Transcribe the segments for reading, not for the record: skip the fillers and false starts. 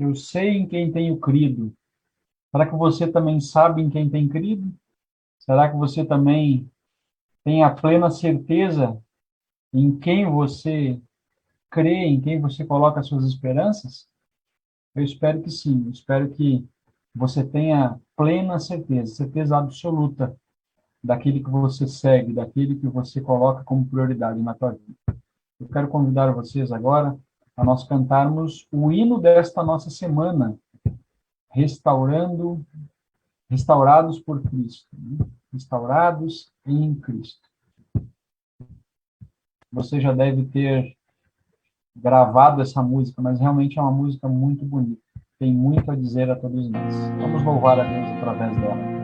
eu sei em quem tenho crido. Será que você também sabe em quem tem crido? Será que você também tem a plena certeza em quem você crê, em quem você coloca as suas esperanças? Eu espero que sim. Eu espero que você tenha plena certeza, certeza absoluta daquele que você segue, daquele que você coloca como prioridade na tua vida. Eu quero convidar vocês agora a nós cantarmos o hino desta nossa semana, restaurados por Cristo, né? Restaurados em Cristo. Você já deve ter gravado essa música, mas realmente é uma música muito bonita. Tem muito a dizer a todos nós. Vamos louvar a Deus através dela.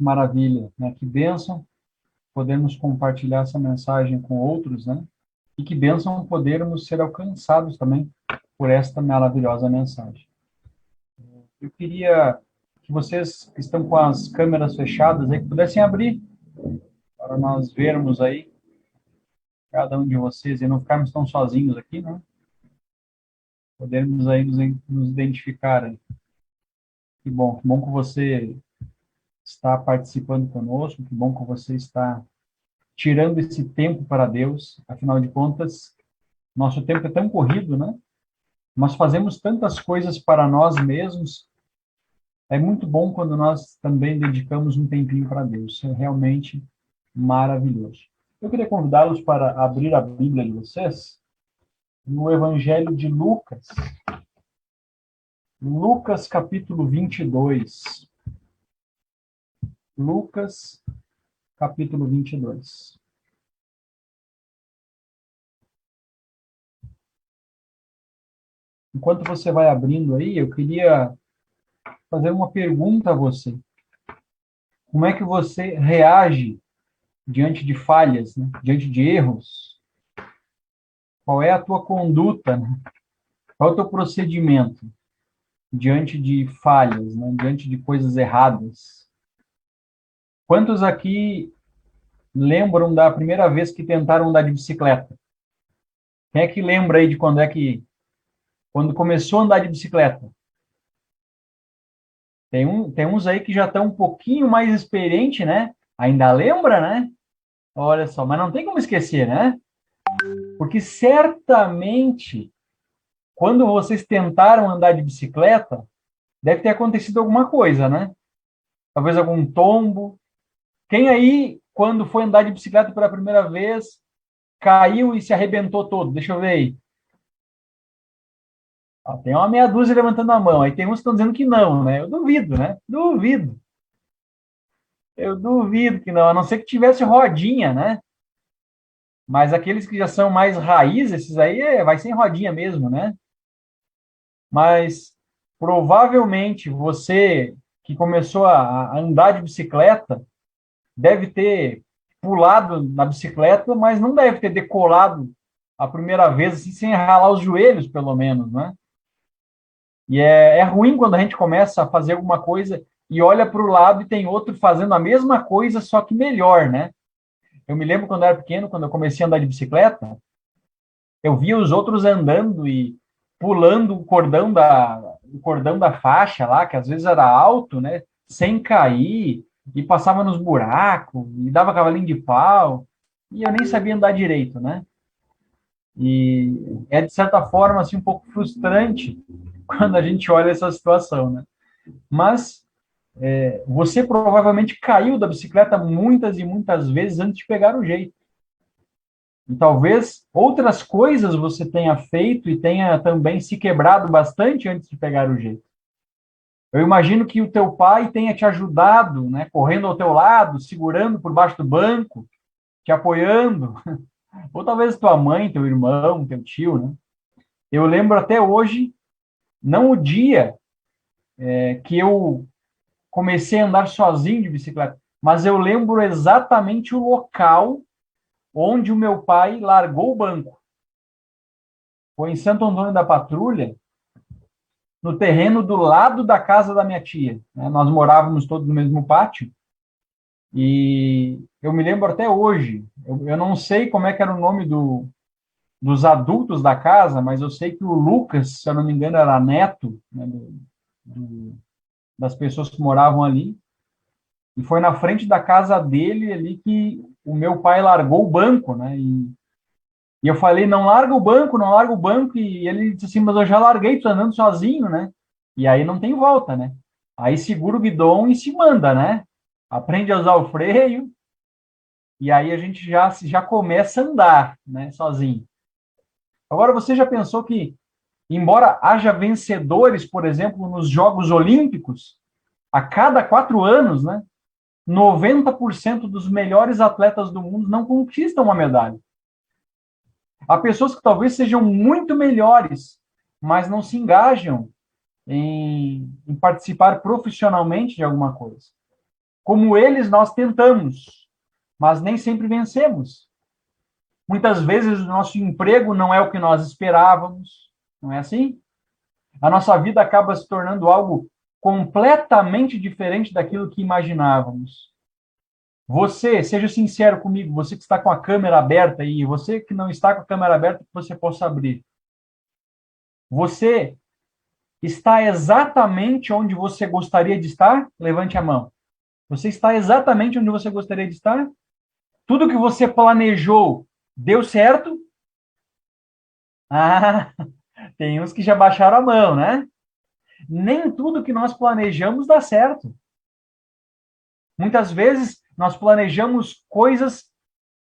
que maravilha, né? Que bênção podermos compartilhar essa mensagem com outros, né? E que bênção podermos ser alcançados também por esta maravilhosa mensagem. Eu queria que vocês que estão com as câmeras fechadas aí, que pudessem abrir para nós vermos aí cada um de vocês e não ficarmos tão sozinhos aqui, né? Podermos aí nos identificar aí. Que bom que você está participando conosco, que bom que você está tirando esse tempo para Deus. Afinal de contas, nosso tempo é tão corrido, né? Nós fazemos tantas coisas para nós mesmos. É muito bom quando nós também dedicamos um tempinho para Deus. É realmente maravilhoso. Eu queria convidá-los para abrir a Bíblia de vocês no Evangelho de Lucas. Lucas, capítulo 22. Lucas, capítulo 22. Enquanto você vai abrindo aí, eu queria fazer uma pergunta a você. Como é que você reage diante de falhas, né? Diante de erros? Qual é a tua conduta, né? Qual é o teu procedimento diante de falhas, né? Diante de coisas erradas? Quantos aqui lembram da primeira vez que tentaram andar de bicicleta? Quem é que lembra aí de quando começou a andar de bicicleta? Tem uns aí que já estão um pouquinho mais experiente, né? Ainda lembra, né? Olha só, mas não tem como esquecer, né? Porque certamente, quando vocês tentaram andar de bicicleta, deve ter acontecido alguma coisa, né? Talvez algum tombo. Quem aí, quando foi andar de bicicleta pela primeira vez, caiu e se arrebentou todo? Deixa eu ver aí. Ó, tem uma meia dúzia levantando a mão. Aí tem uns que estão dizendo que não, né? Eu duvido, né? Duvido. Eu duvido que não, a não ser que tivesse rodinha, né? Mas aqueles que já são mais raiz, esses aí vai sem rodinha mesmo, né? Mas provavelmente você que começou a andar de bicicleta deve ter pulado na bicicleta, mas não deve ter decolado a primeira vez assim, sem ralar os joelhos, pelo menos, né? E é ruim quando a gente começa a fazer alguma coisa e olha para o lado e tem outro fazendo a mesma coisa, só que melhor, né? Eu me lembro quando eu era pequeno, quando eu comecei a andar de bicicleta, eu via os outros andando e pulando o cordão da faixa lá, que às vezes era alto, né? Sem cair, e passava nos buracos, e dava cavalinho de pau, e eu nem sabia andar direito, né? E é, de certa forma, assim, um pouco frustrante quando a gente olha essa situação, né? Mas você provavelmente caiu da bicicleta muitas e muitas vezes antes de pegar o jeito. E talvez outras coisas você tenha feito e tenha também se quebrado bastante antes de pegar o jeito. Eu imagino que o teu pai tenha te ajudado, né, correndo ao teu lado, segurando por baixo do banco, te apoiando. Ou talvez tua mãe, teu irmão, teu tio, né? Eu lembro até hoje, não o dia que eu comecei a andar sozinho de bicicleta, mas eu lembro exatamente o local onde o meu pai largou o banco. Foi em Santo Antônio da Patrulha, no terreno do lado da casa da minha tia, né? Nós morávamos todos no mesmo pátio, e eu me lembro até hoje, eu não sei como é que era o nome dos adultos da casa, mas eu sei que o Lucas, se eu não me engano, era neto, né, das pessoas que moravam ali, e foi na frente da casa dele ali que o meu pai largou o banco, né? E eu falei, não larga o banco, não larga o banco. E ele disse assim, mas eu já larguei, tô andando sozinho, né? E aí não tem volta, né? Aí segura o guidão e se manda, né? Aprende a usar o freio, e aí a gente já começa a andar, né? Sozinho. Agora, você já pensou que, embora haja vencedores, por exemplo, nos Jogos Olímpicos, a cada 4 anos, né? 90% dos melhores atletas do mundo não conquistam uma medalha. Há pessoas que talvez sejam muito melhores, mas não se engajam em participar profissionalmente de alguma coisa. Como eles, nós tentamos, mas nem sempre vencemos. Muitas vezes o nosso emprego não é o que nós esperávamos, não é assim? A nossa vida acaba se tornando algo completamente diferente daquilo que imaginávamos. Você, seja sincero comigo, você que está com a câmera aberta e você que não está com a câmera aberta, que você possa abrir. Você está exatamente onde você gostaria de estar? Levante a mão. Você está exatamente onde você gostaria de estar? Tudo que você planejou deu certo? Ah, tem uns que já baixaram a mão, né? Nem tudo que nós planejamos dá certo. Muitas vezes nós planejamos coisas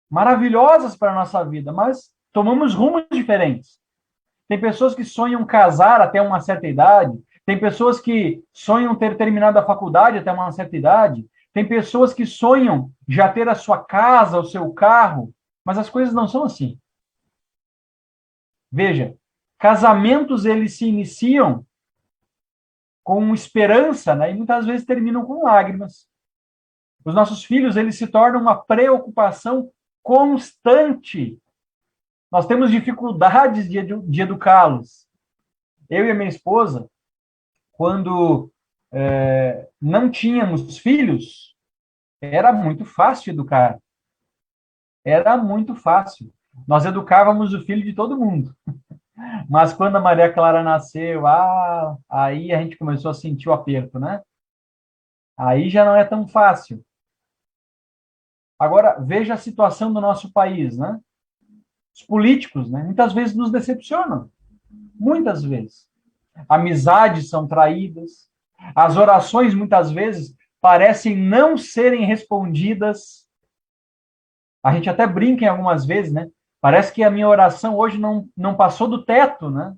maravilhosas para a nossa vida, mas tomamos rumos diferentes. Tem pessoas que sonham casar até uma certa idade, tem pessoas que sonham ter terminado a faculdade até uma certa idade, tem pessoas que sonham já ter a sua casa, o seu carro, mas as coisas não são assim. Veja, casamentos eles se iniciam com esperança, né, e muitas vezes terminam com lágrimas. Os nossos filhos eles se tornam uma preocupação constante. Nós temos dificuldades de educá-los. Eu e a minha esposa, quando não tínhamos filhos, era muito fácil educar. Era muito fácil. Nós educávamos o filho de todo mundo. Mas quando a Maria Clara nasceu, aí a gente começou a sentir o aperto, né? Aí já não é tão fácil. Agora, veja a situação do nosso país, né? Os políticos, né? Muitas vezes nos decepcionam. Muitas vezes. Amizades são traídas. As orações, muitas vezes, parecem não serem respondidas. A gente até brinca em algumas vezes, né? Parece que a minha oração hoje não passou do teto, né?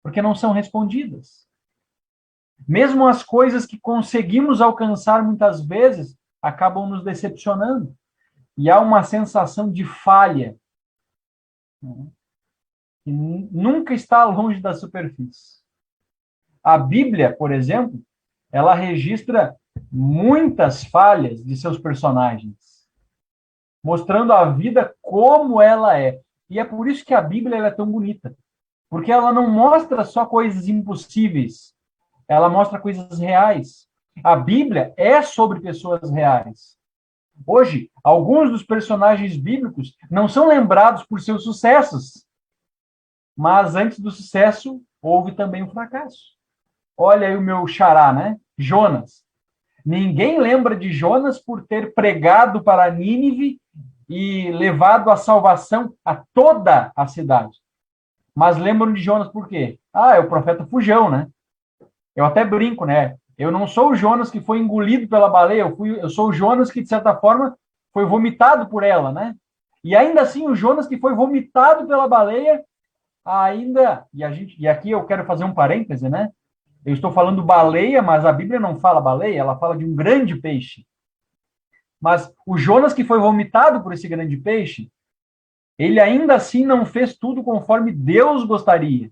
Porque não são respondidas. Mesmo as coisas que conseguimos alcançar muitas vezes acabam nos decepcionando. E há uma sensação de falha, né? Que nunca está longe da superfície. A Bíblia, por exemplo, ela registra muitas falhas de seus personagens, mostrando a vida como ela é. E é por isso que a Bíblia ela é tão bonita, porque ela não mostra só coisas impossíveis, ela mostra coisas reais. A Bíblia é sobre pessoas reais. Hoje, alguns dos personagens bíblicos não são lembrados por seus sucessos, mas antes do sucesso houve também o fracasso. Olha aí o meu xará, né? Jonas. Ninguém lembra de Jonas por ter pregado para Nínive e levado a salvação a toda a cidade. Mas lembram de Jonas por quê? É o profeta fujão, né? Eu até brinco, né? Eu não sou o Jonas que foi engolido pela baleia, eu sou o Jonas que, de certa forma, foi vomitado por ela, né? E ainda assim, o Jonas que foi vomitado pela baleia, ainda. E aqui eu quero fazer um parêntese, né? Eu estou falando baleia, mas a Bíblia não fala baleia, ela fala de um grande peixe. Mas o Jonas que foi vomitado por esse grande peixe, ele ainda assim não fez tudo conforme Deus gostaria,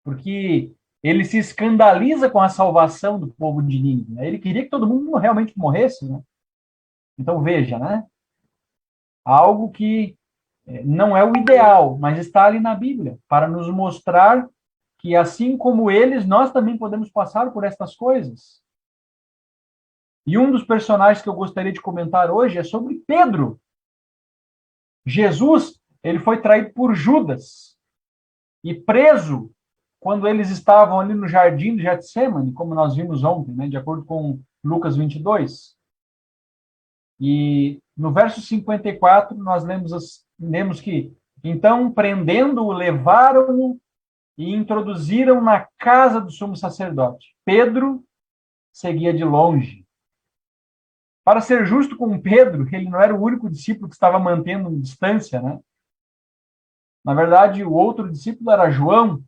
porque ele se escandaliza com a salvação do povo de Nínive, né? Ele queria que todo mundo realmente morresse, né? Então veja, né? Algo que não é o ideal, mas está ali na Bíblia, para nos mostrar que assim como eles, nós também podemos passar por estas coisas. E um dos personagens que eu gostaria de comentar hoje é sobre Pedro. Jesus, ele foi traído por Judas e preso quando eles estavam ali no jardim de Getsemane, como nós vimos ontem, né, de acordo com Lucas 22. E no verso 54, nós lemos que, então, prendendo-o, levaram-o e introduziram na casa do sumo sacerdote. Pedro seguia de longe. Para ser justo com Pedro, ele não era o único discípulo que estava mantendo distância, né? Na verdade, o outro discípulo era João.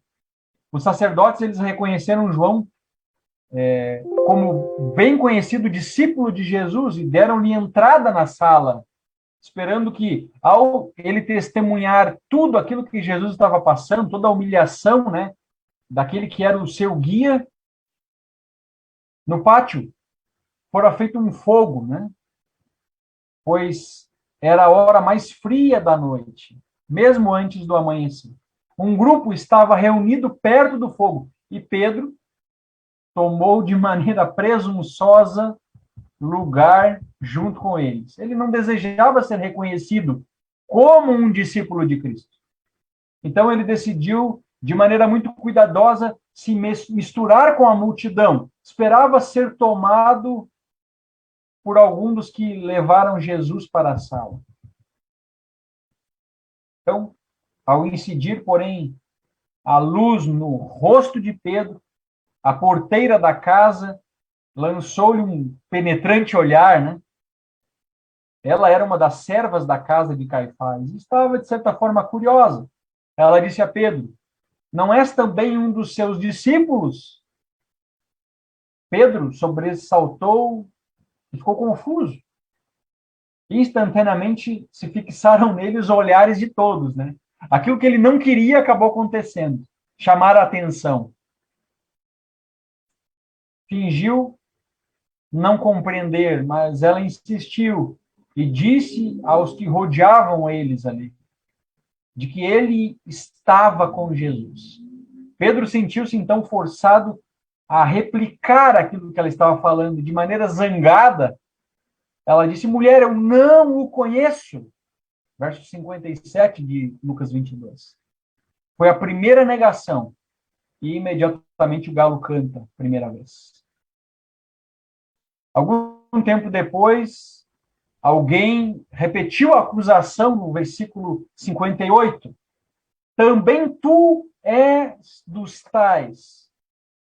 Os sacerdotes, eles reconheceram João como bem conhecido discípulo de Jesus e deram-lhe entrada na sala, esperando que, ao ele testemunhar tudo aquilo que Jesus estava passando, toda a humilhação, né, daquele que era o seu guia, no pátio fora feito um fogo, né? Pois era a hora mais fria da noite, mesmo antes do amanhecer. Um grupo estava reunido perto do fogo e Pedro tomou de maneira presunçosa lugar junto com eles. Ele não desejava ser reconhecido como um discípulo de Cristo. Então ele decidiu, de maneira muito cuidadosa, se misturar com a multidão. Esperava ser tomado por algum dos que levaram Jesus para a sala. Então, ao incidir, porém, a luz no rosto de Pedro, a porteira da casa lançou-lhe um penetrante olhar, né? Ela era uma das servas da casa de Caifás e estava, de certa forma, curiosa. Ela disse a Pedro: não és também um dos seus discípulos? Pedro sobressaltou e ficou confuso. Instantaneamente se fixaram nele os olhares de todos, né? Aquilo que ele não queria acabou acontecendo. Chamar a atenção. Fingiu não compreender, mas ela insistiu e disse aos que rodeavam eles ali de que ele estava com Jesus. Pedro sentiu-se então forçado a replicar aquilo que ela estava falando de maneira zangada. Ela disse: mulher, eu não o conheço. Verso 57 de Lucas 22. Foi a primeira negação. E imediatamente o galo canta, primeira vez. Algum tempo depois, alguém repetiu a acusação no versículo 58. Também tu és dos tais.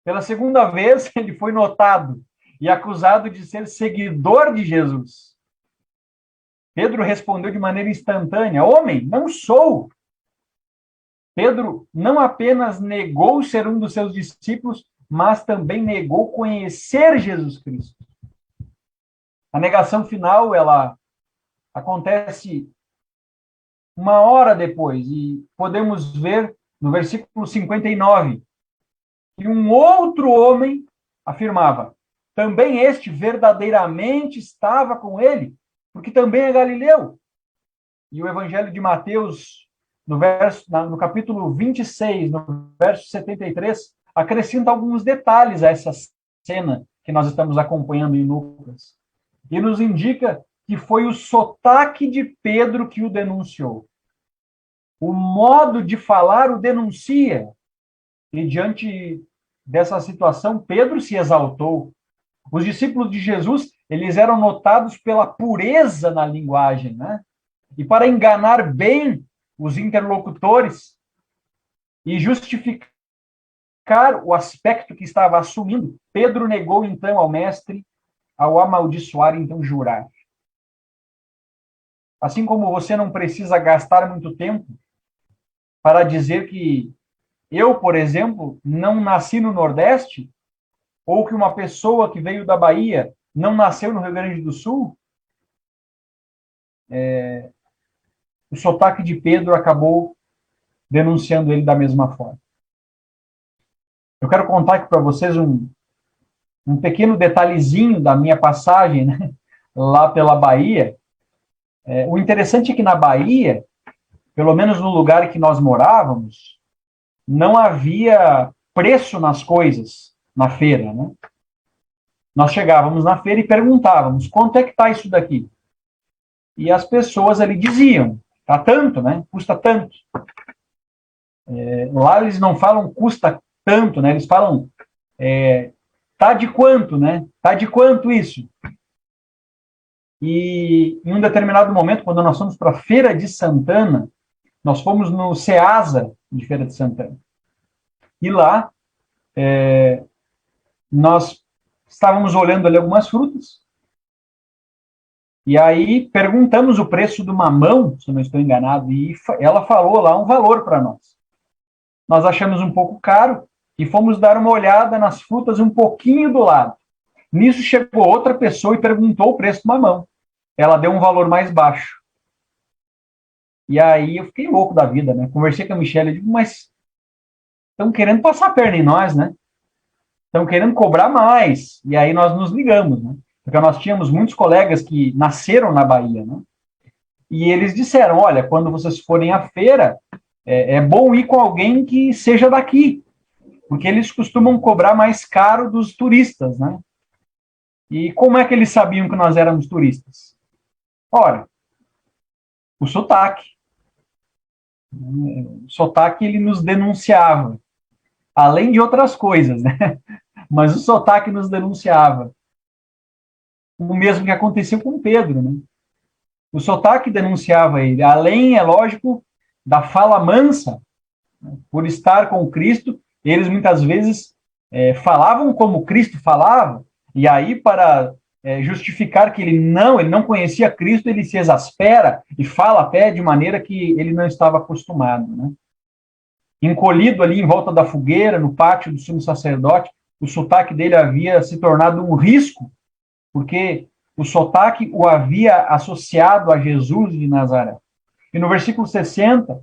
Pela segunda vez, ele foi notado e acusado de ser seguidor de Jesus. Pedro respondeu de maneira instantânea: homem, não sou. Pedro não apenas negou ser um dos seus discípulos, mas também negou conhecer Jesus Cristo. A negação final, ela acontece uma hora depois, e podemos ver no versículo 59, que um outro homem afirmava: também este verdadeiramente estava com ele, porque também é galileu. E o Evangelho de Mateus, no capítulo 26, no verso 73, acrescenta alguns detalhes a essa cena que nós estamos acompanhando em Lucas. E nos indica que foi o sotaque de Pedro que o denunciou. O modo de falar o denuncia. E diante dessa situação, Pedro se exaltou. Os discípulos de Jesus, eles eram notados pela pureza na linguagem, né? E para enganar bem os interlocutores e justificar o aspecto que estava assumindo, Pedro negou então ao mestre, ao amaldiçoar, então jurar. Assim como você não precisa gastar muito tempo para dizer que eu, por exemplo, não nasci no Nordeste, ou que uma pessoa que veio da Bahia não nasceu no Rio Grande do Sul, o sotaque de Pedro acabou denunciando ele da mesma forma. Eu quero contar aqui para vocês um pequeno detalhezinho da minha passagem, né, lá pela Bahia. O interessante é que na Bahia, pelo menos no lugar que nós morávamos, não havia preço nas coisas na feira, né? Nós chegávamos na feira e perguntávamos: quanto é que está isso daqui? E as pessoas ali diziam: está tanto, né? Custa tanto. Lá eles não falam custa tanto, né? Eles falam tá de quanto, né? Tá de quanto isso? E em um determinado momento, quando nós fomos para a Feira de Santana, nós fomos no Ceasa de Feira de Santana. E lá nós estávamos olhando ali algumas frutas. E aí perguntamos o preço do mamão, se eu não estou enganado, e ela falou lá um valor para nós. Nós achamos um pouco caro e fomos dar uma olhada nas frutas um pouquinho do lado. Nisso chegou outra pessoa e perguntou o preço do mamão. Ela deu um valor mais baixo. E aí eu fiquei louco da vida, né? Conversei com a Michelle e digo: mas estão querendo passar a perna em nós, né? Estão querendo cobrar mais. E aí nós nos ligamos, né? Porque nós tínhamos muitos colegas que nasceram na Bahia, né? E eles disseram, olha, quando vocês forem à feira, é bom ir com alguém que seja daqui, porque eles costumam cobrar mais caro dos turistas, né? E como é que eles sabiam que nós éramos turistas? Ora, o sotaque. O sotaque, ele nos denunciava, além de outras coisas, né? Mas o sotaque nos denunciava. O mesmo que aconteceu com Pedro, né? O sotaque denunciava ele, além, é lógico, da fala mansa, né? Por estar com Cristo, eles muitas vezes falavam como Cristo falava, e aí, para justificar que ele não conhecia Cristo, ele se exaspera e fala até de maneira que ele não estava acostumado, né? Encolhido ali em volta da fogueira, no pátio do sumo sacerdote, o sotaque dele havia se tornado um risco, porque o sotaque o havia associado a Jesus de Nazaré. E no versículo 60,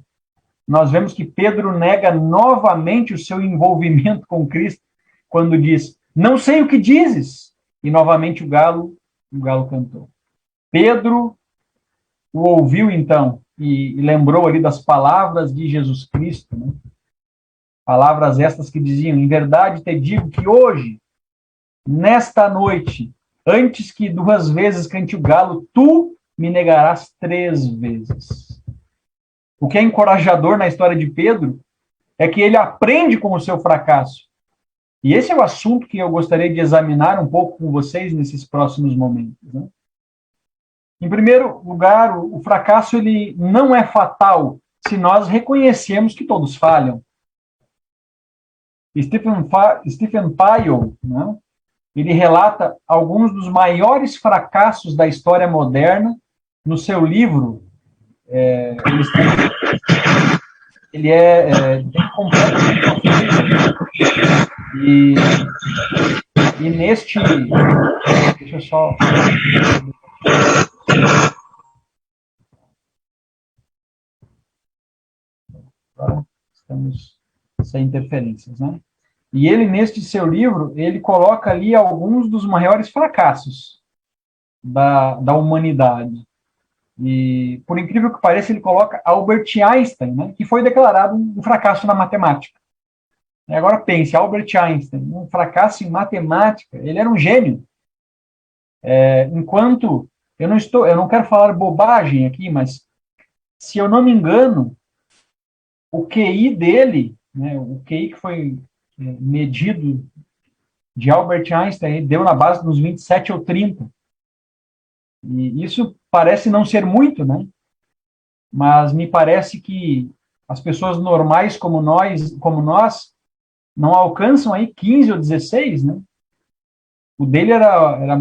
nós vemos que Pedro nega novamente o seu envolvimento com Cristo, quando diz, não sei o que dizes. E novamente o galo cantou. Pedro o ouviu então, e lembrou ali das palavras de Jesus Cristo, né? Palavras estas que diziam, em verdade te digo que hoje, nesta noite, antes que 2 vezes cante o galo, tu me negarás 3 vezes. O que é encorajador na história de Pedro é que ele aprende com o seu fracasso. E esse é o assunto que eu gostaria de examinar um pouco com vocês nesses próximos momentos, né? Em primeiro lugar, o fracasso ele não é fatal se nós reconhecemos que todos falham. Stephen Pyle, né, ele relata alguns dos maiores fracassos da história moderna no seu livro. Ele é bem completamente e neste... Deixa eu só... Estamos sem interferências, né? E ele, neste seu livro, ele coloca ali alguns dos maiores fracassos da humanidade. E, por incrível que pareça, ele coloca Albert Einstein, né, que foi declarado um fracasso na matemática. E agora pense, Albert Einstein, um fracasso em matemática, ele era um gênio. Enquanto, eu não quero falar bobagem aqui, mas, se eu não me engano, o QI dele, né, o QI que foi medido de Albert Einstein, deu na base dos 27 ou 30. E isso parece não ser muito, né? Mas me parece que as pessoas normais como nós não alcançam aí 15 ou 16, né? O dele era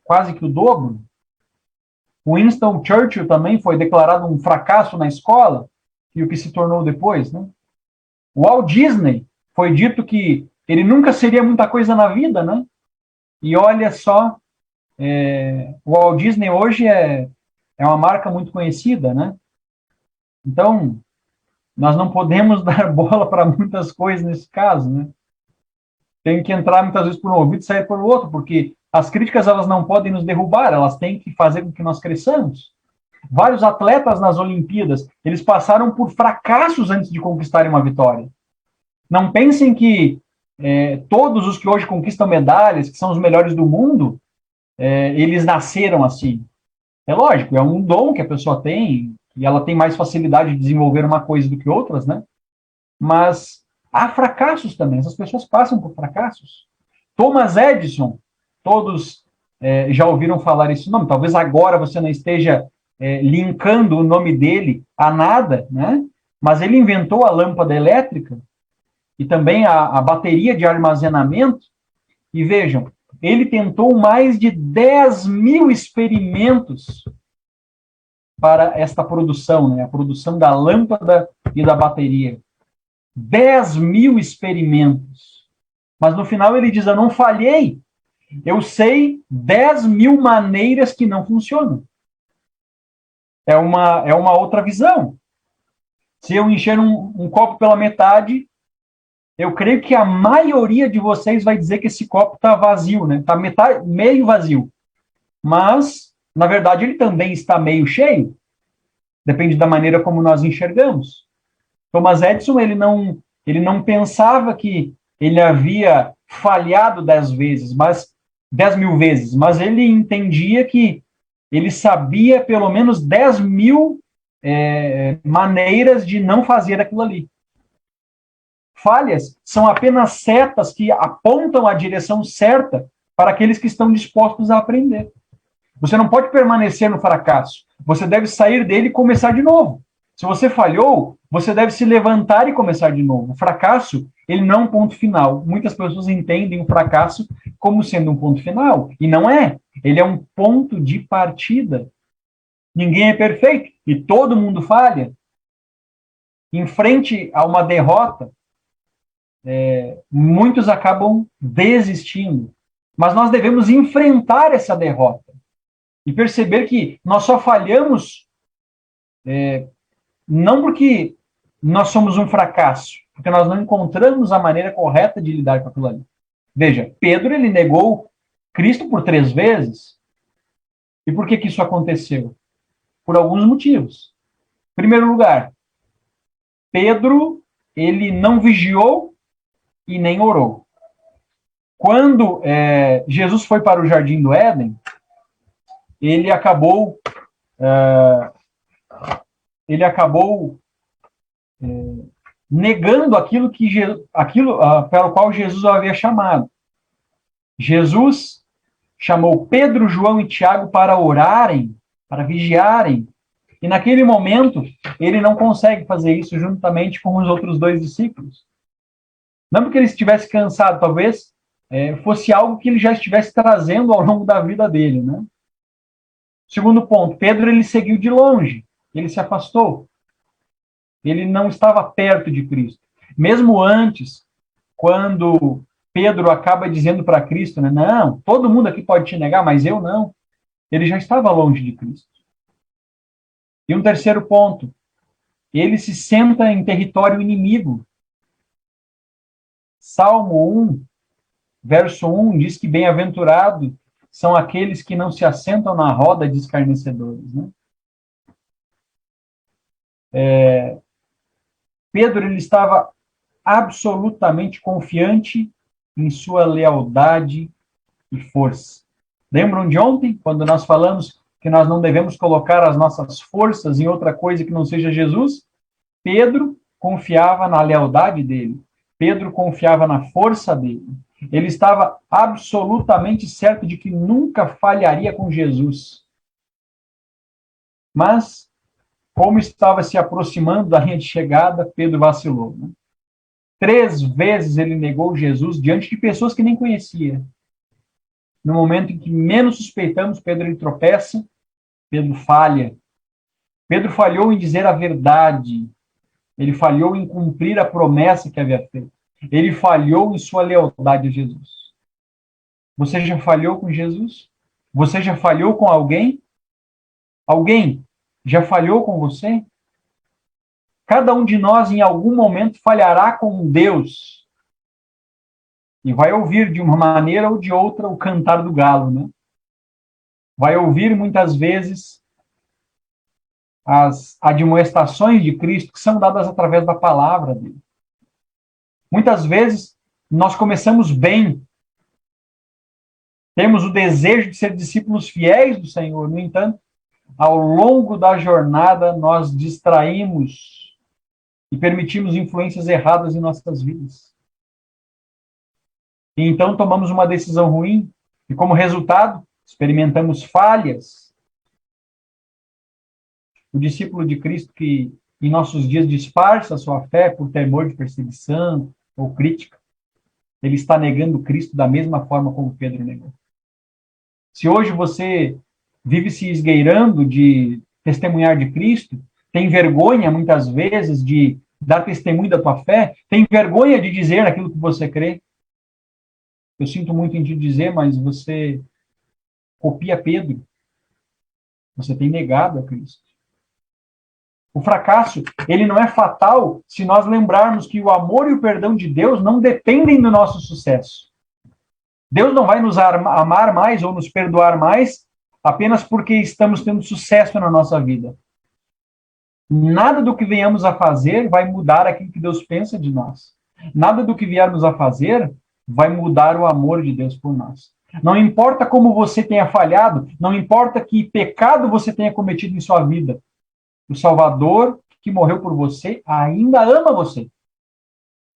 quase que o dobro. O Winston Churchill também foi declarado um fracasso na escola, e o que se tornou depois, né? O Walt Disney foi dito que ele nunca seria muita coisa na vida, né? E olha só, o Walt Disney hoje é uma marca muito conhecida, né? Então, nós não podemos dar bola para muitas coisas nesse caso, né? Tem que entrar muitas vezes por um ouvido e sair por outro, porque as críticas elas não podem nos derrubar, elas têm que fazer com que nós cresçamos. Vários atletas nas Olimpíadas, eles passaram por fracassos antes de conquistarem uma vitória. Não pensem que todos os que hoje conquistam medalhas, que são os melhores do mundo, eles nasceram assim. É lógico, é um dom que a pessoa tem, e ela tem mais facilidade de desenvolver uma coisa do que outras, né? Mas há fracassos também, essas pessoas passam por fracassos. Thomas Edison, todos já ouviram falar esse nome, talvez agora você não esteja linkando o nome dele a nada, né? Mas ele inventou a lâmpada elétrica e também a bateria de armazenamento, e vejam, ele tentou mais de 10.000 experimentos para esta produção, né? A produção da lâmpada e da bateria. 10.000 experimentos. Mas no final ele diz, eu não falhei, eu sei 10.000 maneiras que não funcionam. É uma outra visão. Se eu encher um copo pela metade, eu creio que a maioria de vocês vai dizer que esse copo está vazio, né? Está meio vazio. mas, na verdade, ele também está meio cheio. Depende da maneira como nós enxergamos. Thomas Edison, ele não pensava que ele havia falhado 10 vezes, 10.000 vezes, mas ele entendia que ele sabia pelo menos 10.000 maneiras de não fazer aquilo ali. Falhas são apenas setas que apontam a direção certa para aqueles que estão dispostos a aprender. Você não pode permanecer no fracasso. Você deve sair dele e começar de novo. Se você falhou, você deve se levantar e começar de novo. O fracasso, ele não é um ponto final. Muitas pessoas entendem o fracasso como sendo um ponto final. E não é. Ele é um ponto de partida. Ninguém é perfeito e todo mundo falha. Em frente a uma derrota, muitos acabam desistindo. Mas nós devemos enfrentar essa derrota e perceber que nós só falhamos não porque nós somos um fracasso, porque nós não encontramos a maneira correta de lidar com aquilo ali. Veja, Pedro, ele negou Cristo por 3 vezes. E por que isso aconteceu? Por alguns motivos. Em primeiro lugar, Pedro, ele não vigiou e nem orou. Quando Jesus foi para o Jardim do Éden, ele acabou negando aquilo para o qual Jesus o havia chamado. Jesus chamou Pedro, João e Tiago para orarem, para vigiarem. E naquele momento, ele não consegue fazer isso juntamente com os outros 2 discípulos. Não porque ele estivesse cansado, talvez fosse algo que ele já estivesse trazendo ao longo da vida dele, né? Segundo ponto, Pedro, ele seguiu de longe, ele se afastou. Ele não estava perto de Cristo. Mesmo antes, quando Pedro acaba dizendo para Cristo, né, não, todo mundo aqui pode te negar, mas eu não. Ele já estava longe de Cristo. E um terceiro ponto, ele se senta em território inimigo. Salmo 1, verso 1, diz que bem-aventurado são aqueles que não se assentam na roda de escarnecedores. Né? Pedro, ele estava absolutamente confiante em sua lealdade e força. Lembram de ontem, quando nós falamos que nós não devemos colocar as nossas forças em outra coisa que não seja Jesus? Pedro confiava na lealdade dele. Pedro confiava na força dele. Ele estava absolutamente certo de que nunca falharia com Jesus. Mas, como estava se aproximando da linha de chegada, Pedro vacilou. Né? 3 vezes ele negou Jesus diante de pessoas que nem conhecia. No momento em que menos suspeitamos, Pedro ele tropeça, Pedro falha. Pedro falhou em dizer a verdade. Ele falhou em cumprir a promessa que havia feito. Ele falhou em sua lealdade a Jesus. Você já falhou com Jesus? Você já falhou com alguém? Alguém já falhou com você? Cada um de nós, em algum momento, falhará com Deus. E vai ouvir de uma maneira ou de outra o cantar do galo, né? Vai ouvir muitas vezes as admoestações de Cristo que são dadas através da palavra dele. Muitas vezes nós começamos bem, temos o desejo de ser discípulos fiéis do Senhor, no entanto, ao longo da jornada nós distraímos e permitimos influências erradas em nossas vidas. E então tomamos uma decisão ruim e, como resultado, experimentamos falhas. O discípulo de Cristo que em nossos dias disfarça a sua fé por temor de perseguição ou crítica, ele está negando Cristo da mesma forma como Pedro negou. Se hoje você vive se esgueirando de testemunhar de Cristo, tem vergonha muitas vezes de dar testemunho da tua fé, tem vergonha de dizer aquilo que você crê, eu sinto muito em te dizer, mas você copia Pedro. Você tem negado a Cristo. O fracasso, ele não é fatal se nós lembrarmos que o amor e o perdão de Deus não dependem do nosso sucesso. Deus não vai nos amar mais ou nos perdoar mais apenas porque estamos tendo sucesso na nossa vida. Nada do que venhamos a fazer vai mudar aquilo que Deus pensa de nós. Nada do que viermos a fazer vai mudar o amor de Deus por nós. Não importa como você tenha falhado, não importa que pecado você tenha cometido em sua vida, o Salvador que morreu por você ainda ama você.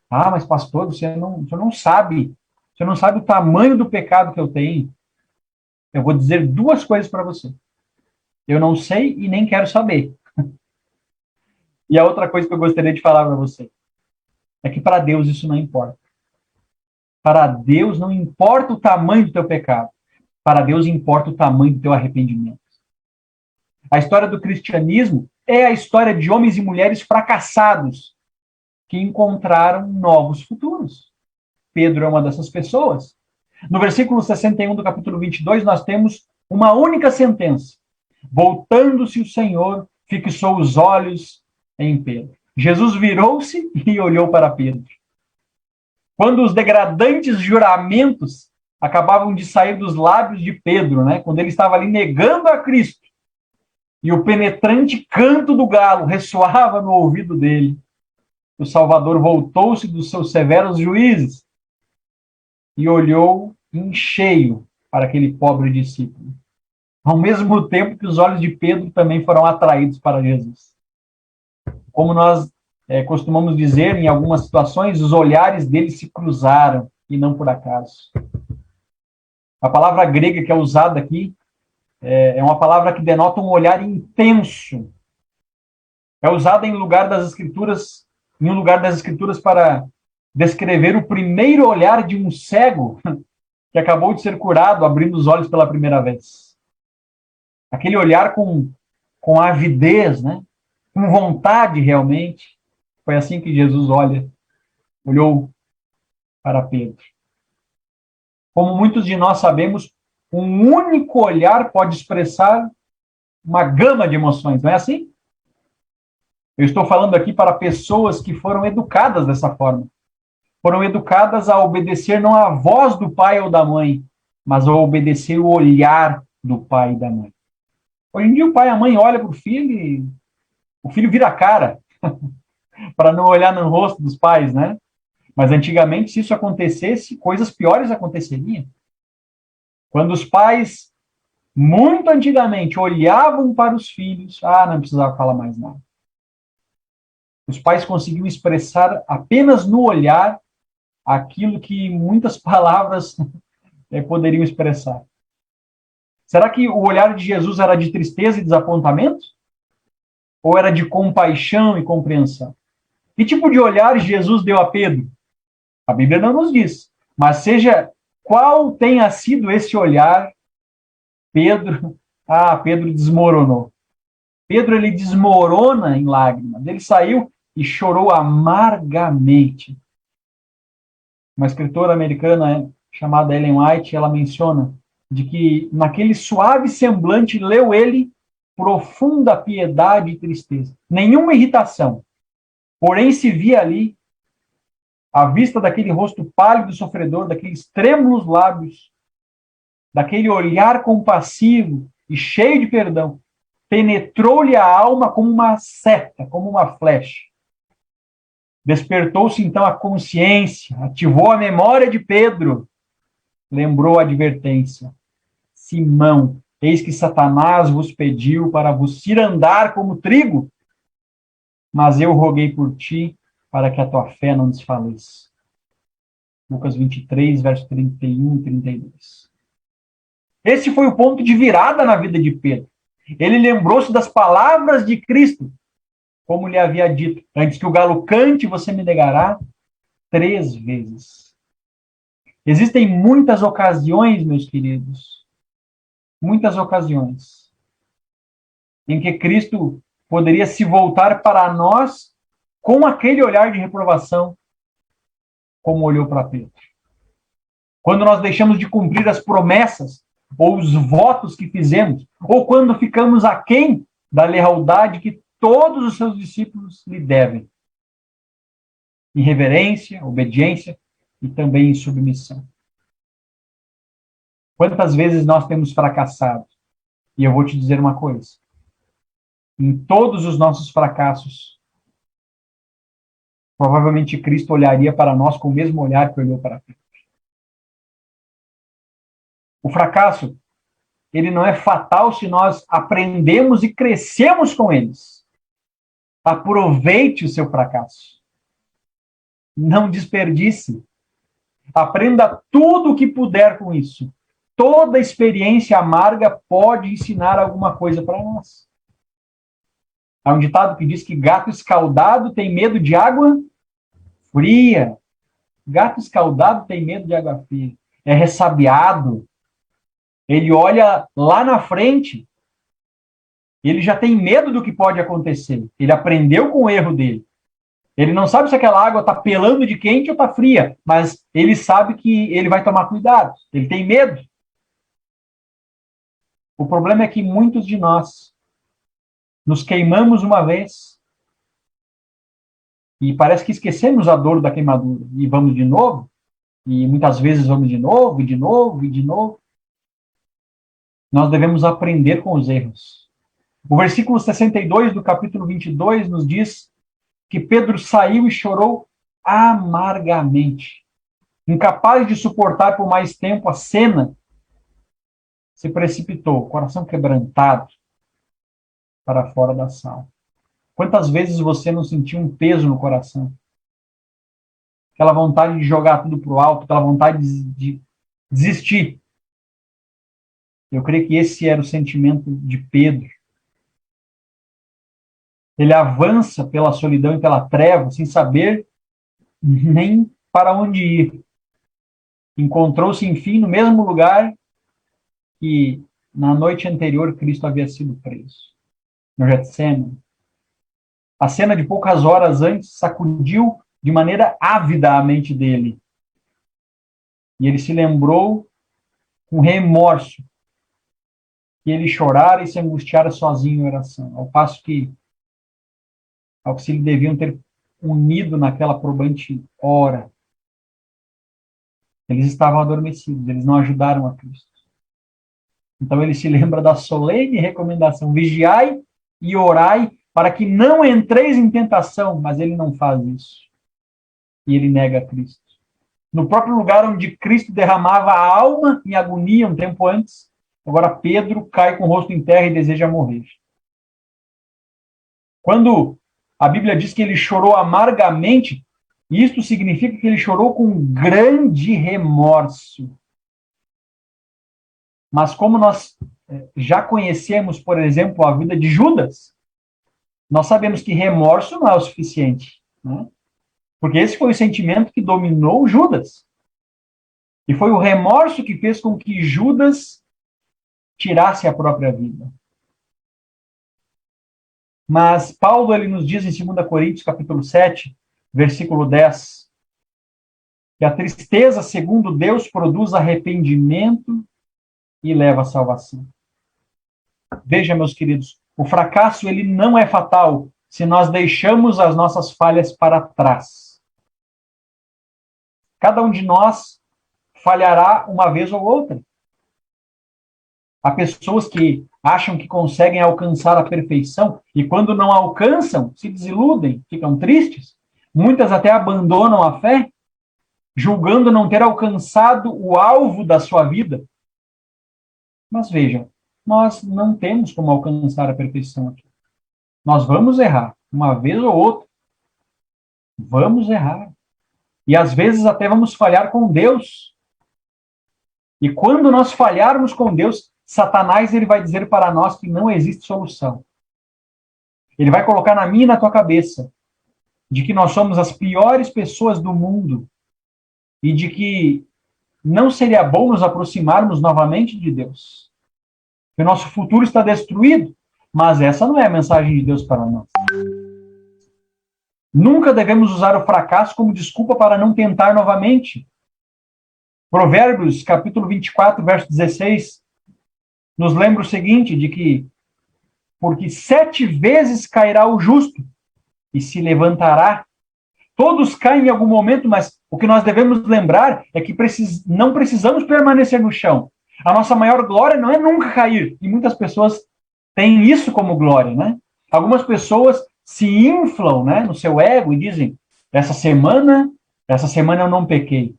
Ah, mas pastor, você não sabe. Você não sabe o tamanho do pecado que eu tenho. Eu vou dizer duas coisas para você. Eu não sei e nem quero saber. E a outra coisa que eu gostaria de falar para você é que para Deus isso não importa. Para Deus não importa o tamanho do teu pecado. Para Deus importa o tamanho do teu arrependimento. A história do cristianismo é a história de homens e mulheres fracassados que encontraram novos futuros. Pedro é uma dessas pessoas. No versículo 61 do capítulo 22, nós temos uma única sentença. Voltando-se o Senhor, fixou os olhos em Pedro. Jesus virou-se e olhou para Pedro. Quando os degradantes juramentos acabavam de sair dos lábios de Pedro, né? Quando ele estava ali negando a Cristo, e o penetrante canto do galo ressoava no ouvido dele, o Salvador voltou-se dos seus severos juízes e olhou em cheio para aquele pobre discípulo, ao mesmo tempo que os olhos de Pedro também foram atraídos para Jesus. Como nós costumamos dizer, em algumas situações, os olhares deles se cruzaram, e não por acaso. A palavra grega que é usada aqui é uma palavra que denota um olhar intenso. É usada em um lugar das Escrituras para descrever o primeiro olhar de um cego que acabou de ser curado, abrindo os olhos pela primeira vez. Aquele olhar com avidez, né? Com vontade realmente. Foi assim que Jesus olhou para Pedro. Como muitos de nós sabemos, um único olhar pode expressar uma gama de emoções, não é assim? Eu estou falando aqui para pessoas que foram educadas dessa forma. Foram educadas a obedecer não à voz do pai ou da mãe, mas a obedecer o olhar do pai e da mãe. Hoje em dia o pai e a mãe olham para o filho e o filho vira a cara para não olhar no rosto dos pais, né? Mas antigamente, se isso acontecesse, coisas piores aconteceriam. Quando os pais, muito antigamente, olhavam para os filhos, não precisava falar mais nada. Os pais conseguiam expressar apenas no olhar aquilo que muitas palavras poderiam expressar. Será que o olhar de Jesus era de tristeza e desapontamento? Ou era de compaixão e compreensão? Que tipo de olhar Jesus deu a Pedro? A Bíblia não nos diz. Mas seja qual tenha sido esse olhar, Pedro desmoronou. Pedro, ele desmorona em lágrimas. Ele saiu e chorou amargamente. Uma escritora americana chamada Ellen White, ela menciona de que naquele suave semblante leu ele profunda piedade e tristeza. Nenhuma irritação. Porém, se via ali, à vista daquele rosto pálido e sofredor, daqueles trêmulos lábios, daquele olhar compassivo e cheio de perdão, penetrou-lhe a alma como uma seta, como uma flecha. Despertou-se então a consciência, ativou a memória de Pedro, lembrou a advertência. Simão, eis que Satanás vos pediu para vos cirandar como trigo, mas eu roguei por ti para que a tua fé não desfaleça. Lucas 23, verso 31 e 32. Esse foi o ponto de virada na vida de Pedro. Ele lembrou-se das palavras de Cristo, como lhe havia dito, antes que o galo cante, você me negará 3 vezes. Existem muitas ocasiões, meus queridos, muitas ocasiões, em que Cristo poderia se voltar para nós com aquele olhar de reprovação, como olhou para Pedro. Quando nós deixamos de cumprir as promessas ou os votos que fizemos, ou quando ficamos aquém da lealdade que todos os seus discípulos lhe devem. Em reverência, obediência e também em submissão. Quantas vezes nós temos fracassado? E eu vou te dizer uma coisa. Em todos os nossos fracassos, provavelmente Cristo olharia para nós com o mesmo olhar que olhou para Pedro. O fracasso, ele não é fatal se nós aprendemos e crescemos com eles. Aproveite o seu fracasso. Não desperdice. Aprenda tudo o que puder com isso. Toda experiência amarga pode ensinar alguma coisa para nós. Há um ditado que diz que gato escaldado tem medo de água fria. Gato escaldado tem medo de água fria. É ressabiado. Ele olha lá na frente. Ele já tem medo do que pode acontecer. Ele aprendeu com o erro dele. Ele não sabe se aquela água está pelando de quente ou está fria, mas ele sabe que ele vai tomar cuidado. Ele tem medo. O problema é que muitos de nós nos queimamos uma vez e parece que esquecemos a dor da queimadura e vamos de novo, e muitas vezes vamos de novo, e de novo, e de novo. Nós devemos aprender com os erros. O versículo 62 do capítulo 22 nos diz que Pedro saiu e chorou amargamente. Incapaz de suportar por mais tempo a cena, se precipitou, coração quebrantado, para fora da sala. Quantas vezes você não sentiu um peso no coração? Aquela vontade de jogar tudo para o alto, aquela vontade de desistir. Eu creio que esse era o sentimento de Pedro. Ele avança pela solidão e pela treva, sem saber nem para onde ir. Encontrou-se, enfim, no mesmo lugar que na noite anterior Cristo havia sido preso, no Getsêmani. A cena de poucas horas antes sacudiu de maneira ávida a mente dele. E ele se lembrou com remorso que ele chorara e se angustiara sozinho em oração, ao passo que se deviam ter unido naquela probante hora. Eles estavam adormecidos, eles não ajudaram a Cristo. Então ele se lembra da solene recomendação: vigiai e orai para que não entreis em tentação, mas ele não faz isso. E ele nega a Cristo. No próprio lugar onde Cristo derramava a alma em agonia um tempo antes, agora Pedro cai com o rosto em terra e deseja morrer. Quando a Bíblia diz que ele chorou amargamente, isto significa que ele chorou com grande remorso. Mas como nós já conhecemos, por exemplo, a vida de Judas, nós sabemos que remorso não é o suficiente, né? Porque esse foi o sentimento que dominou Judas. E foi o remorso que fez com que Judas tirasse a própria vida. Mas Paulo ele nos diz em 2 Coríntios, capítulo 7, versículo 10, que a tristeza, segundo Deus, produz arrependimento e leva à salvação. Veja, meus queridos, o fracasso ele não é fatal se nós deixamos as nossas falhas para trás. Cada um de nós falhará uma vez ou outra. Há pessoas que acham que conseguem alcançar a perfeição e quando não alcançam, se desiludem, ficam tristes. Muitas até abandonam a fé, julgando não ter alcançado o alvo da sua vida. Mas vejam, nós não temos como alcançar a perfeição aqui. Nós vamos errar, uma vez ou outra. Vamos errar. E às vezes até vamos falhar com Deus. E quando nós falharmos com Deus, Satanás ele vai dizer para nós que não existe solução. Ele vai colocar na minha e na tua cabeça de que nós somos as piores pessoas do mundo e de que não seria bom nos aproximarmos novamente de Deus. Que o nosso futuro está destruído, mas essa não é a mensagem de Deus para nós. Nunca devemos usar o fracasso como desculpa para não tentar novamente. Provérbios, capítulo 24, verso 16, nos lembra o seguinte, de que porque 7 vezes cairá o justo e se levantará. Todos caem em algum momento, mas o que nós devemos lembrar é que não precisamos permanecer no chão. A nossa maior glória não é nunca cair. E muitas pessoas têm isso como glória, né? Algumas pessoas se inflam, né, no seu ego e dizem: essa semana eu não pequei.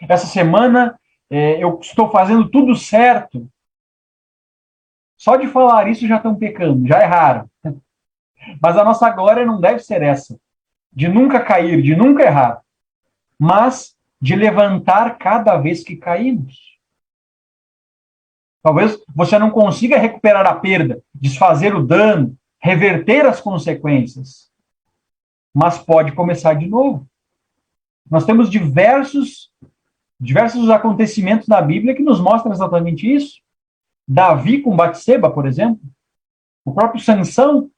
Essa semana eu estou fazendo tudo certo. Só de falar isso já estão pecando, já erraram. Mas a nossa glória não deve ser essa, de nunca cair, de nunca errar, mas de levantar cada vez que caímos. Talvez você não consiga recuperar a perda, desfazer o dano, reverter as consequências, mas pode começar de novo. Nós temos diversos acontecimentos na Bíblia que nos mostram exatamente isso. Davi com Batseba, por exemplo, o próprio Sansão,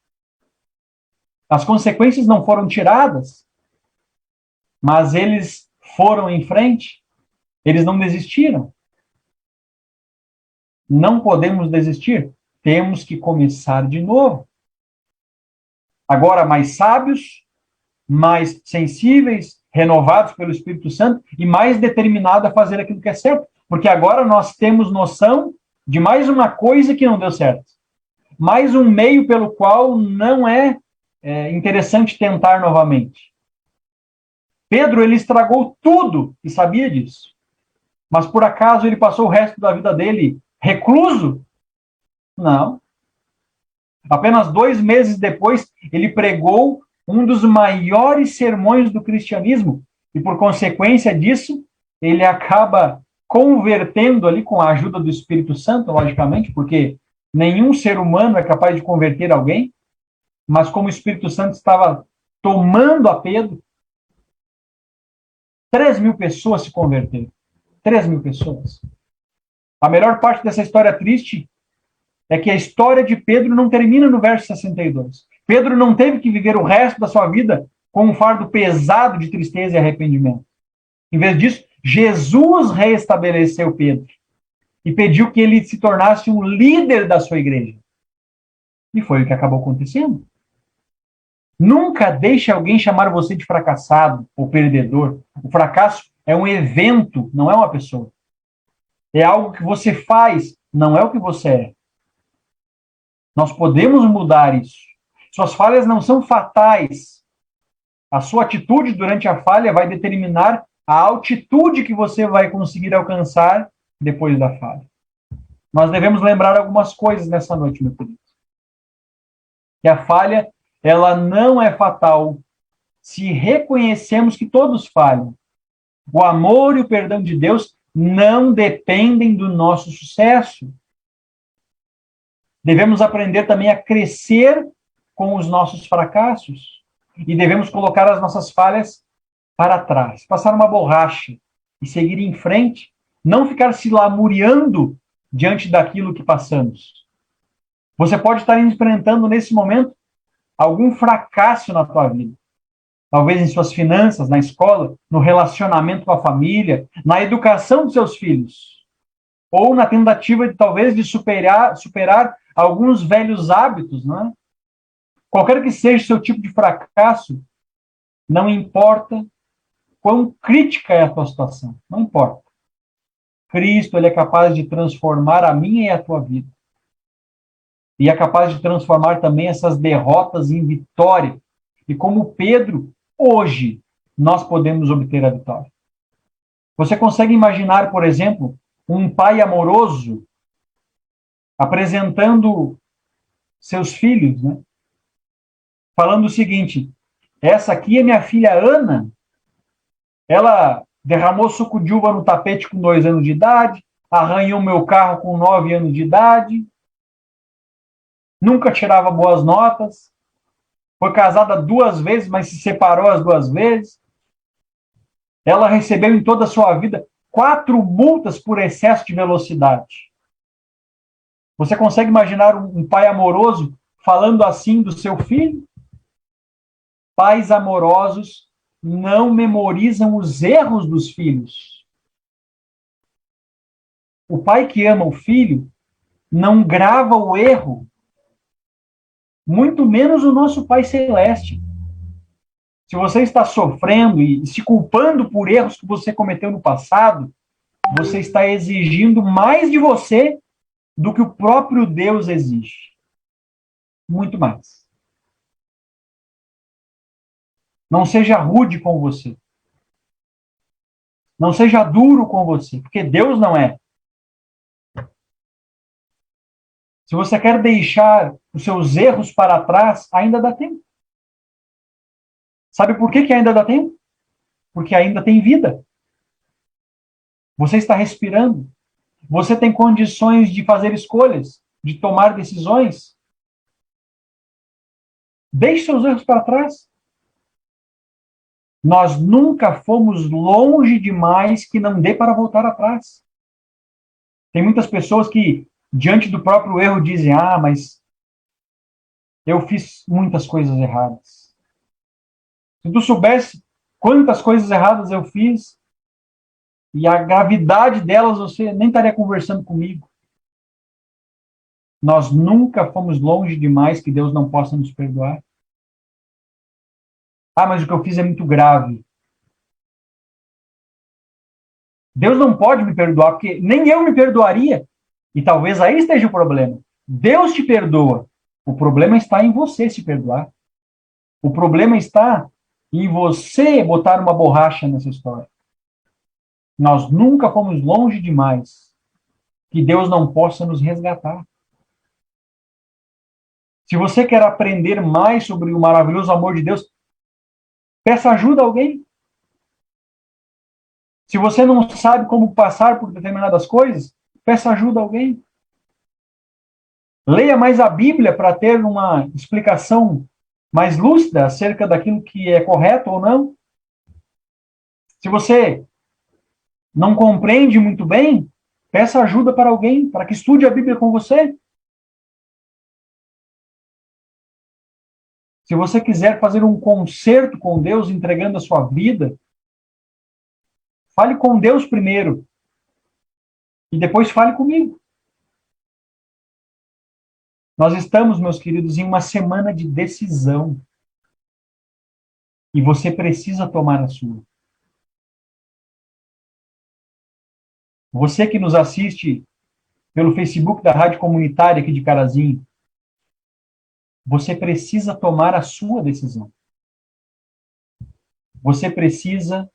as consequências não foram tiradas, mas eles foram em frente, eles não desistiram. Não podemos desistir, temos que começar de novo. Agora mais sábios, mais sensíveis, renovados pelo Espírito Santo e mais determinados a fazer aquilo que é certo. Porque agora nós temos noção de mais uma coisa que não deu certo. Mais um meio pelo qual não é interessante tentar novamente. Pedro, ele estragou tudo e sabia disso. Mas por acaso ele passou o resto da vida dele recluso? Não. Apenas 2 meses depois, ele pregou um dos maiores sermões do cristianismo, e por consequência disso, ele acaba convertendo ali com a ajuda do Espírito Santo, logicamente, porque nenhum ser humano é capaz de converter alguém, mas como o Espírito Santo estava tomando a Pedro, 3.000 pessoas se converteram. 3.000 pessoas. A melhor parte dessa história triste é que a história de Pedro não termina no verso 62. Pedro não teve que viver o resto da sua vida com um fardo pesado de tristeza e arrependimento. Em vez disso, Jesus reestabeleceu Pedro e pediu que ele se tornasse um líder da sua igreja. E foi o que acabou acontecendo. Nunca deixe alguém chamar você de fracassado ou perdedor. O fracasso é um evento, não é uma pessoa. É algo que você faz, não é o que você é. Nós podemos mudar isso. Suas falhas não são fatais. A sua atitude durante a falha vai determinar a altitude que você vai conseguir alcançar depois da falha. Nós devemos lembrar algumas coisas nessa noite, meu querido. Que a falha, ela não é fatal se reconhecemos que todos falham. O amor e o perdão de Deus não dependem do nosso sucesso. Devemos aprender também a crescer com os nossos fracassos. E devemos colocar as nossas falhas para trás, passar uma borracha e seguir em frente, não ficar se lamuriando diante daquilo que passamos. Você pode estar enfrentando nesse momento algum fracasso na tua vida. Talvez em suas finanças, na escola, no relacionamento com a família, na educação dos seus filhos. Ou na tentativa de talvez de superar alguns velhos hábitos, não é? Qualquer que seja o seu tipo de fracasso, não importa quão crítica é a tua situação, não importa. Cristo, ele é capaz de transformar a minha e a tua vida. E é capaz de transformar também essas derrotas em vitória. E como Pedro, hoje, nós podemos obter a vitória. Você consegue imaginar, por exemplo, um pai amoroso apresentando seus filhos, né? Falando o seguinte: essa aqui é minha filha Ana, ela derramou suco de uva no tapete com 2 anos de idade, arranhou meu carro com 9 anos de idade, nunca tirava boas notas, foi casada 2 vezes, mas se separou as 2 vezes. Ela recebeu em toda a sua vida 4 multas por excesso de velocidade. Você consegue imaginar um pai amoroso falando assim do seu filho? Pais amorosos não memorizam os erros dos filhos. O pai que ama o filho não grava o erro, muito menos o nosso Pai Celeste. Se você está sofrendo e se culpando por erros que você cometeu no passado, você está exigindo mais de você do que o próprio Deus exige. Muito mais. Não seja rude com você. Não seja duro com você, porque Deus não é. Se você quer deixar os seus erros para trás, ainda dá tempo. Sabe por que ainda dá tempo? Porque ainda tem vida. Você está respirando. Você tem condições de fazer escolhas, de tomar decisões. Deixe seus erros para trás. Nós nunca fomos longe demais que não dê para voltar atrás. Tem muitas pessoas que, diante do próprio erro, dizem: ah, mas eu fiz muitas coisas erradas. Se tu soubesse quantas coisas erradas eu fiz e a gravidade delas, você nem estaria conversando comigo. Nós nunca fomos longe demais que Deus não possa nos perdoar. Ah, mas o que eu fiz é muito grave. Deus não pode me perdoar, porque nem eu me perdoaria. E talvez aí esteja o problema. Deus te perdoa. O problema está em você se perdoar. O problema está em você botar uma borracha nessa história. Nós nunca fomos longe demais que Deus não possa nos resgatar. Se você quer aprender mais sobre o maravilhoso amor de Deus, peça ajuda a alguém. Se você não sabe como passar por determinadas coisas, peça ajuda a alguém. Leia mais a Bíblia para ter uma explicação mais lúcida acerca daquilo que é correto ou não. Se você não compreende muito bem, peça ajuda para alguém, para que estude a Bíblia com você. Se você quiser fazer um concerto com Deus, entregando a sua vida, fale com Deus primeiro e depois fale comigo. Nós estamos, meus queridos, em uma semana de decisão. E você precisa tomar a sua. Você que nos assiste pelo Facebook da Rádio Comunitária aqui de Carazinho, você precisa tomar a sua decisão. Você precisa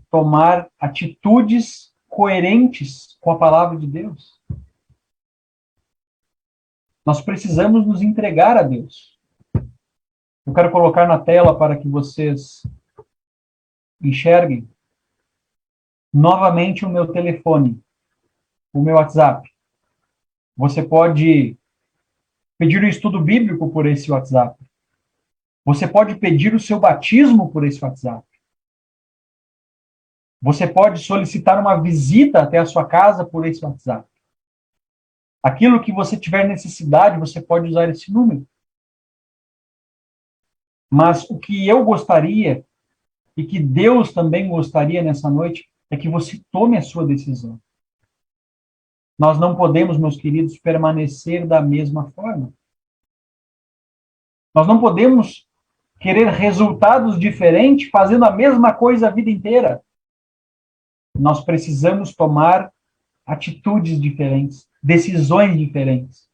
tomar atitudes coerentes com a palavra de Deus. Nós precisamos nos entregar a Deus. Eu quero colocar na tela para que vocês enxerguem novamente o meu telefone, o meu WhatsApp. Você pode pedir o estudo bíblico por esse WhatsApp. Você pode pedir o seu batismo por esse WhatsApp. Você pode solicitar uma visita até a sua casa por esse WhatsApp. Aquilo que você tiver necessidade, você pode usar esse número. Mas o que eu gostaria, e que Deus também gostaria nessa noite, é que você tome a sua decisão. Nós não podemos, meus queridos, permanecer da mesma forma. Nós não podemos querer resultados diferentes fazendo a mesma coisa a vida inteira. Nós precisamos tomar atitudes diferentes, decisões diferentes.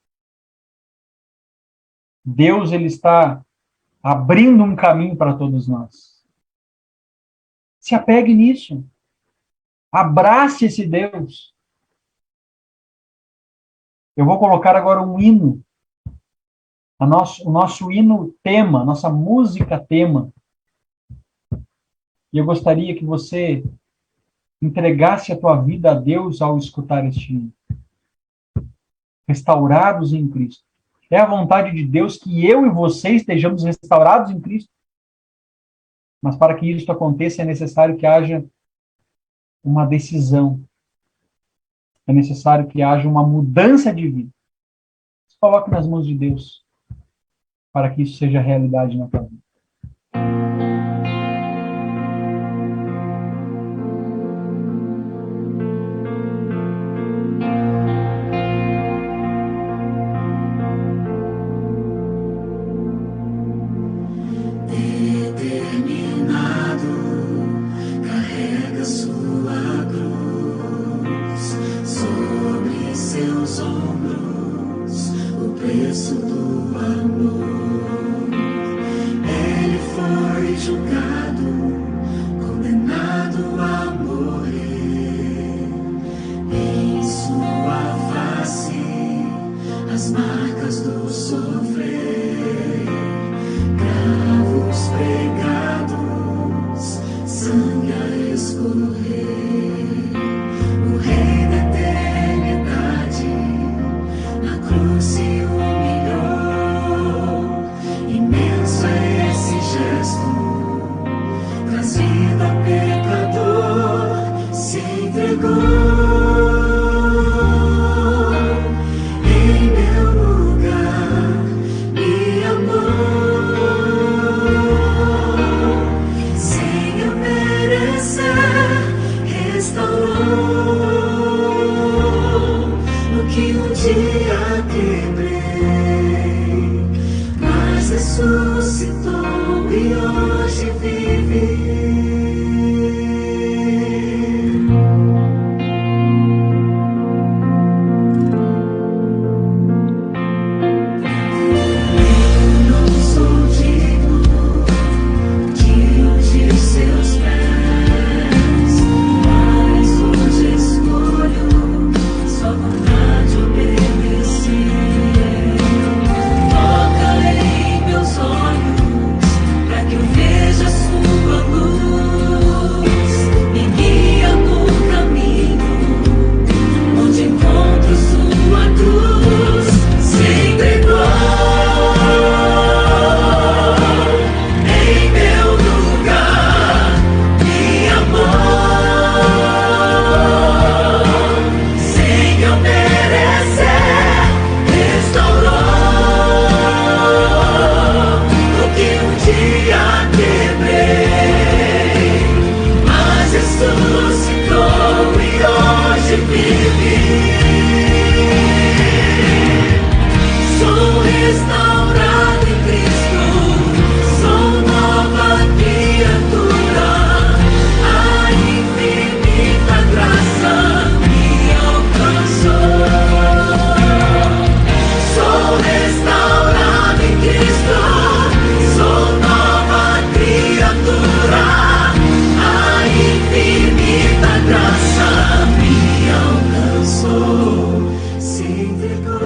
Deus, ele está abrindo um caminho para todos nós. Se apegue nisso. Abrace esse Deus. Eu vou colocar agora um hino. O nosso hino tema, nossa música tema. E eu gostaria que você entregasse a tua vida a Deus ao escutar este hino. Restaurados em Cristo. É a vontade de Deus que eu e você estejamos restaurados em Cristo. Mas para que isso aconteça, é necessário que haja uma decisão. É necessário que haja uma mudança de vida. Se coloque nas mãos de Deus para que isso seja realidade na tua vida. Determinado, carrega sua ombros o preço do amor. Ele foi julgado, condenado a morrer. Em sua face as marcas do sofrer, cravos pregados, sangue a escorrer. O Rei da eternidade na cruz se humilhou. Imenso é esse gesto, traz vida ao pecador, se entregou. Em meu lugar me amou, sem eu merecer, restaurou o que um dia quebrei, mas ressuscitou e hoje vive. Eu não sou digno de ungir seus pés, mas hoje escolho sua vontade obedecer. Toca em meus olhos, para que eu veja sua luz. Me guia no caminho, onde encontro sua cruz. Se entregou em meu lugar, me amou, sem eu merecer, restaurou o que um dia quebrei, mas ressuscitou e hoje vive. Sou restaurado em Cristo, sou nova criatura, a infinita graça me alcançou. Sou restaurado em Cristo, sou nova criatura, a infinita graça me alcançou. Se entregou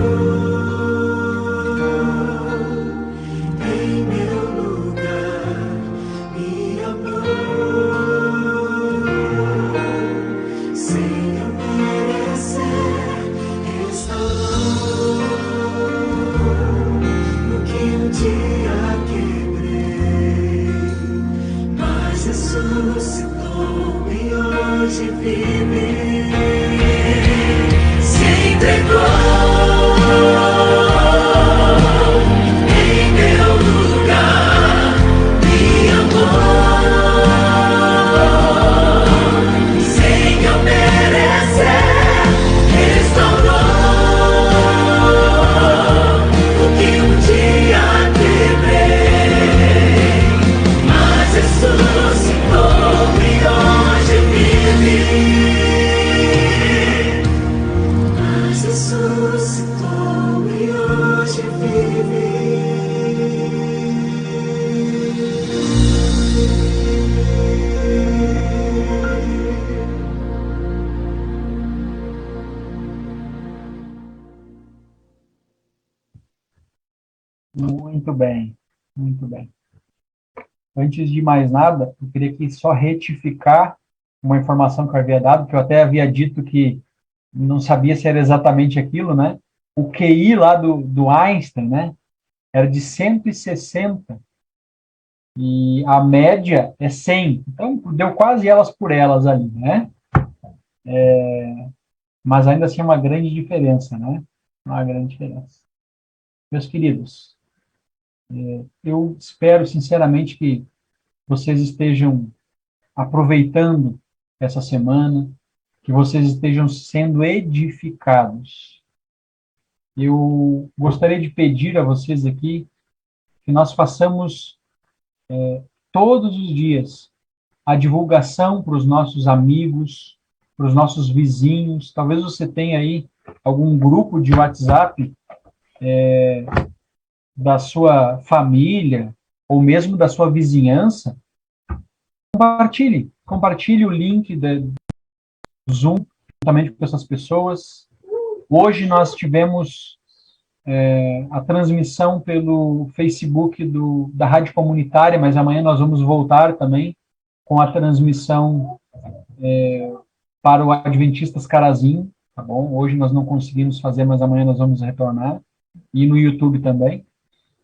em meu lugar, me amou, sem eu merecer, restaurou o que um dia quebrei, mas ressuscitou e hoje vive. Se entregou em meu lugar, me amou, sem eu merecer, restaurou o que um dia quebrei, mas ressuscitou e hoje vive. Mas ressuscitou e hoje vive. Muito bem, muito bem. Antes de mais nada, eu queria aqui só retificar uma informação que eu havia dado, que eu até havia dito que não sabia se era exatamente aquilo, né? O QI lá do Einstein, né? Era de 160 e a média é 100. Então, deu quase elas por elas ali, né? Mas ainda assim é uma grande diferença, né? Uma grande diferença. Meus queridos, eu espero sinceramente que vocês estejam aproveitando essa semana, que vocês estejam sendo edificados. Eu gostaria de pedir a vocês aqui que nós façamos todos os dias a divulgação para os nossos amigos, para os nossos vizinhos. Talvez você tenha aí algum grupo de WhatsApp da sua família, ou mesmo da sua vizinhança, compartilhe o link do Zoom juntamente com essas pessoas. Hoje nós tivemos a transmissão pelo Facebook da Rádio Comunitária, mas amanhã nós vamos voltar também com a transmissão para o Adventistas Carazinho, tá bom? Hoje nós não conseguimos fazer, mas amanhã nós vamos retornar. E no YouTube também.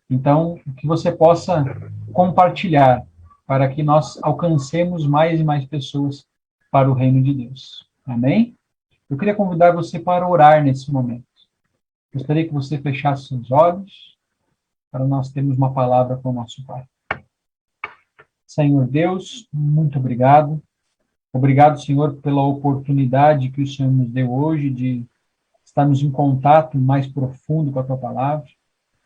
Então, que você possa compartilhar para que nós alcancemos mais e mais pessoas para o reino de Deus. Amém? Eu queria convidar você para orar nesse momento. Gostaria que você fechasse seus olhos para nós termos uma palavra com o nosso Pai. Senhor Deus, muito obrigado. Obrigado, Senhor, pela oportunidade que o Senhor nos deu hoje de estarmos em contato mais profundo com a Tua palavra.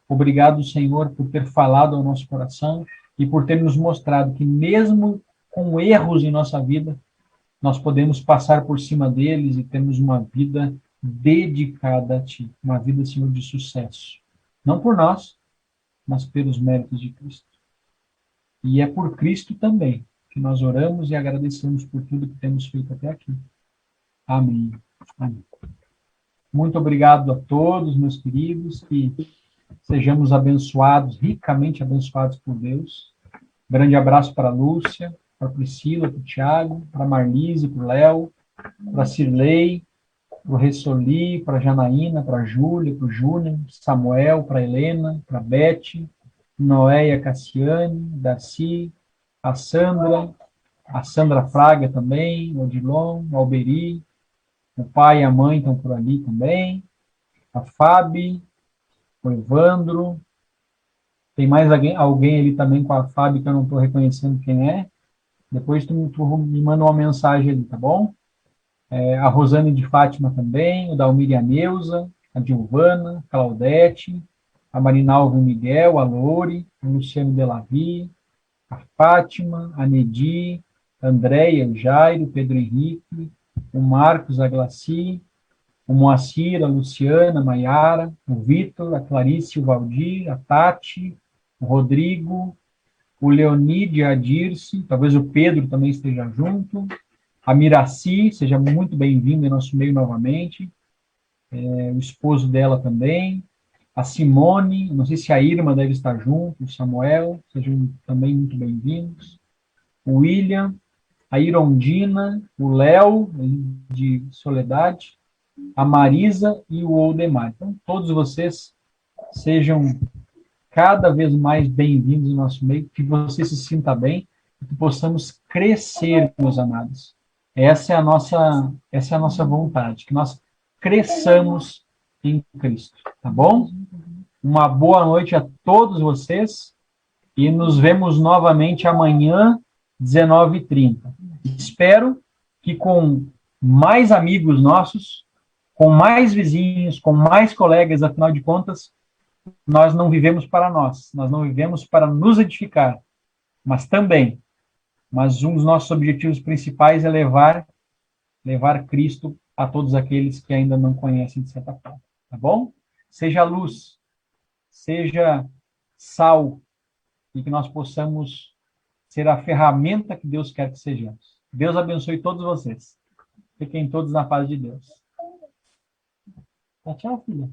Obrigado, Senhor, por ter falado ao nosso coração e por ter nos mostrado que mesmo com erros em nossa vida, nós podemos passar por cima deles e termos uma vida dedicada a Ti, uma vida, Senhor, de sucesso. Não por nós, mas pelos méritos de Cristo. E é por Cristo também que nós oramos e agradecemos por tudo que temos feito até aqui. Amém. Amém. Muito obrigado a todos, meus queridos, que sejamos abençoados, ricamente abençoados por Deus. Grande abraço para a Lúcia, para a Priscila, para o Tiago, para a Marlise, para o Léo, para a Cirlei, para o Ressoli, para a Janaína, para a Júlia, para o Júnior, Samuel, para a Helena, para a Beth, Noéia, Cassiane, Darcy, a Sandra Fraga também, o Odilon, o Alberi, o pai e a mãe estão por ali também, a Fábio, o Evandro, tem mais alguém ali também com a Fábio que eu não estou reconhecendo quem é. Depois tu me manda uma mensagem ali, tá bom? A Rosane de Fátima também, o Dalmir e a Neuza, a Giovana, a Claudete, a Marinalva e o Miguel, a Lore, o Luciano Delavi, a Fátima, a Nedi, a Andréia, o Jairo, o Pedro Henrique, o Marcos, a Glaci, o Moacir, a Luciana, a Maiara, o Vitor, a Clarice, o Valdir, a Tati, o Rodrigo, o Leonide, a Dirce, talvez o Pedro também esteja junto, a Miraci, seja muito bem-vindo em nosso meio novamente, o esposo dela também, a Simone, não sei se a Irma deve estar junto, o Samuel, sejam também muito bem-vindos, o William, a Irondina, o Léo, de Soledade, a Marisa e o Oldemar. Então, todos vocês sejam cada vez mais bem-vindos no nosso meio, que você se sinta bem e que possamos crescer, meus amados. Essa é a nossa vontade, que nós cresçamos em Cristo, tá bom? Uma boa noite a todos vocês e nos vemos novamente amanhã, 19h30. Espero que com mais amigos nossos, com mais vizinhos, com mais colegas, afinal de contas, nós não vivemos para nós não vivemos para nos edificar, mas um dos nossos objetivos principais é levar Cristo a todos aqueles que ainda não conhecem de certa forma, tá bom? Seja luz, seja sal, e que nós possamos ser a ferramenta que Deus quer que sejamos. Deus abençoe todos vocês. Fiquem todos na paz de Deus. Tchau, filha.